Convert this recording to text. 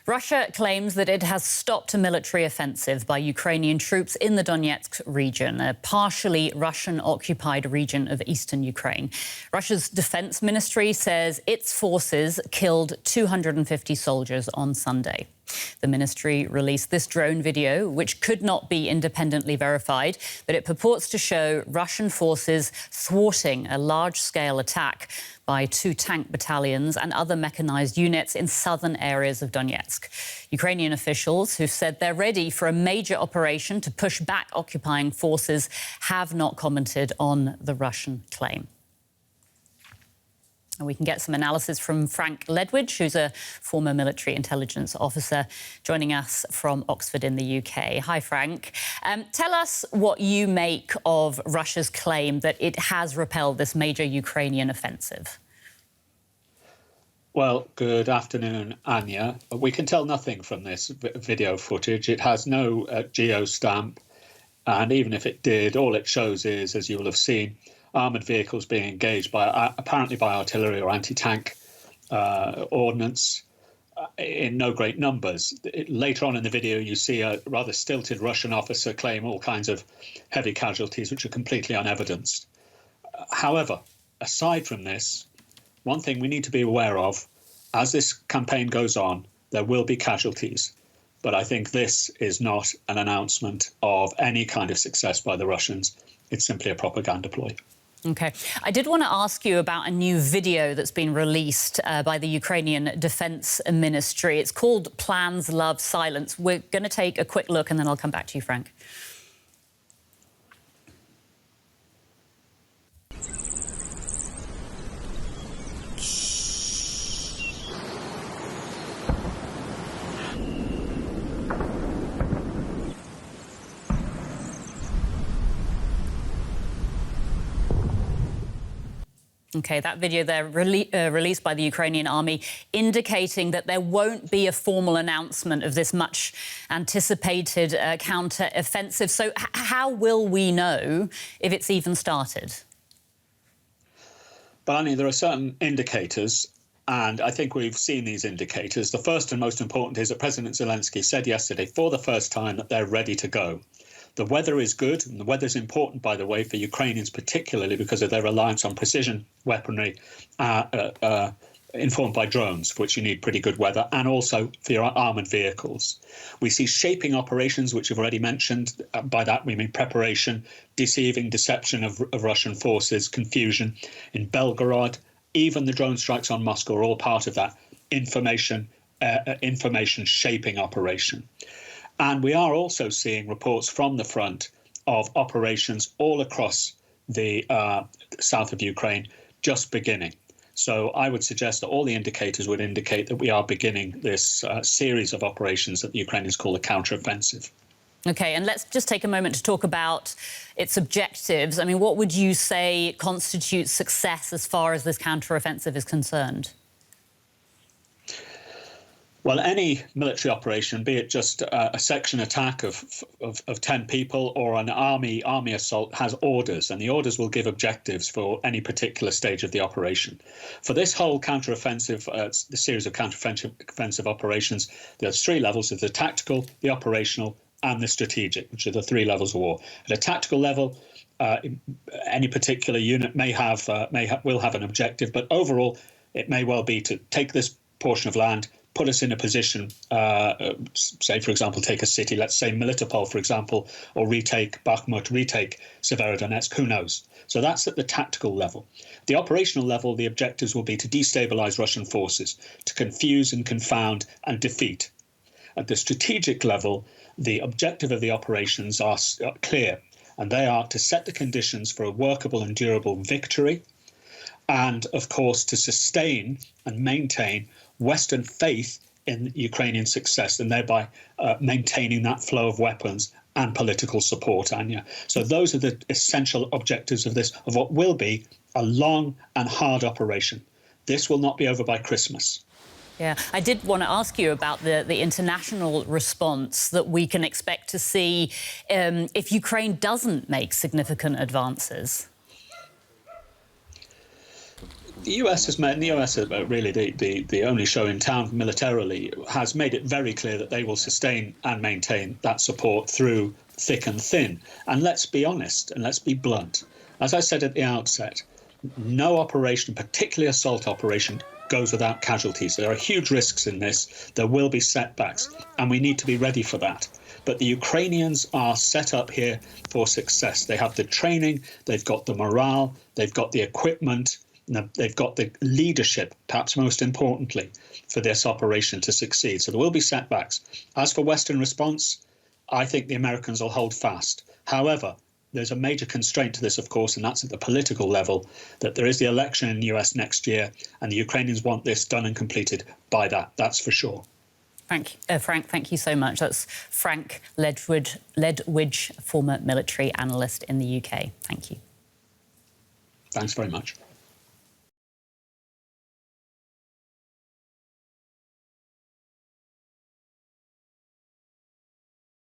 Russia claims that it has stopped a military offensive by Ukrainian troops in the Donetsk region, a partially Russian-occupied region of eastern Ukraine. Russia's defense ministry says its forces killed 250 soldiers on Sunday. The ministry released this drone video, which could not be independently verified, but it purports to show Russian forces thwarting a large-scale attack by 2 tank battalions and other mechanized units in southern areas of Donetsk. Ukrainian officials, who've said they're ready for a major operation to push back occupying forces, have not commented on the Russian claim. And we can get some analysis from Frank Ledwidge, who's a former military intelligence officer, joining us from Oxford in the UK. Hi, Frank. Tell us what you make of Russia's claim that it has repelled this major Ukrainian offensive. Well, good afternoon, Anya. We can tell nothing from this video footage. It has no geo-stamp, and even if it did, all it shows is, as you will have seen, armoured vehicles being engaged by apparently by artillery or anti-tank ordnance in no great numbers. Later on in the video, you see a rather stilted Russian officer claim all kinds of heavy casualties, which are completely unevidenced. However, aside from this, one thing we need to be aware of, as this campaign goes on, there will be casualties. But I think this is not an announcement of any kind of success by the Russians. It's simply a propaganda ploy. OK. I did want to ask you about a new video that's been released by the Ukrainian Defense Ministry. It's called Plans, Love, Silence. We're going to take a quick look and then I'll come back to you, Frank. OK, that video there released by the Ukrainian army indicating that there won't be a formal announcement of this much anticipated counter-offensive. So how will we know if it's even started? But, Annie, there are certain indicators, and I think we've seen these indicators. The first and most important is that President Zelensky said yesterday for the first time that they're ready to go. The weather is good, and the weather is important, by the way, for Ukrainians, particularly because of their reliance on precision weaponry informed by drones, for which you need pretty good weather, and also for your armoured vehicles. We see shaping operations, which you've already mentioned. By that, we mean preparation, deceiving, deception of Russian forces, confusion in Belgorod. Even the drone strikes on Moscow are all part of that information shaping operation. And we are also seeing reports from the front of operations all across the south of Ukraine just beginning. So I would suggest that all the indicators would indicate that we are beginning this series of operations that the Ukrainians call the counteroffensive. OK, and let's just take a moment to talk about its objectives. I mean, what would you say constitutes success as far as this counteroffensive is concerned? Well, any military operation, be it just a section attack of 10 people or an army assault, has orders, and the orders will give objectives for any particular stage of the operation. For this whole counteroffensive, the series of counteroffensive operations, there's 3 levels: of the tactical, the operational, and the strategic, which are the 3 levels of war. At a tactical level, any particular unit will have an objective, but overall, it may well be to take this portion of land, put us in a position, say, for example, take a city, let's say Melitopol, for example, or retake Bakhmut, retake Severodonetsk, who knows? So that's at the tactical level. The operational level, the objectives will be to destabilize Russian forces, to confuse and confound and defeat. At the strategic level, the objective of the operations are clear, and they are to set the conditions for a workable and durable victory, and, of course, to sustain and maintain Western faith in Ukrainian success, and thereby maintaining that flow of weapons and political support, Anya. So those are the essential objectives of what will be a long and hard operation. This will not be over by Christmas. Yeah, I did want to ask you about the international response that we can expect to see if Ukraine doesn't make significant advances. The US has made, and the US is really the only show in town militarily, has made it very clear that they will sustain and maintain that support through thick and thin. And let's be honest, and let's be blunt. As I said at the outset, no operation, particularly assault operation, goes without casualties. There are huge risks in this. There will be setbacks, and we need to be ready for that. But the Ukrainians are set up here for success. They have the training, they've got the morale, they've got the equipment, they've got the leadership, perhaps most importantly, for this operation to succeed. So there will be setbacks. As for Western response, I think the Americans will hold fast. However, there's a major constraint to this, of course, and that's at the political level, that there is the election in the US next year, and the Ukrainians want this done and completed by that. That's for sure. Frank, thank you so much. That's Frank Ledwidge, former military analyst in the UK. Thank you. Thanks very much.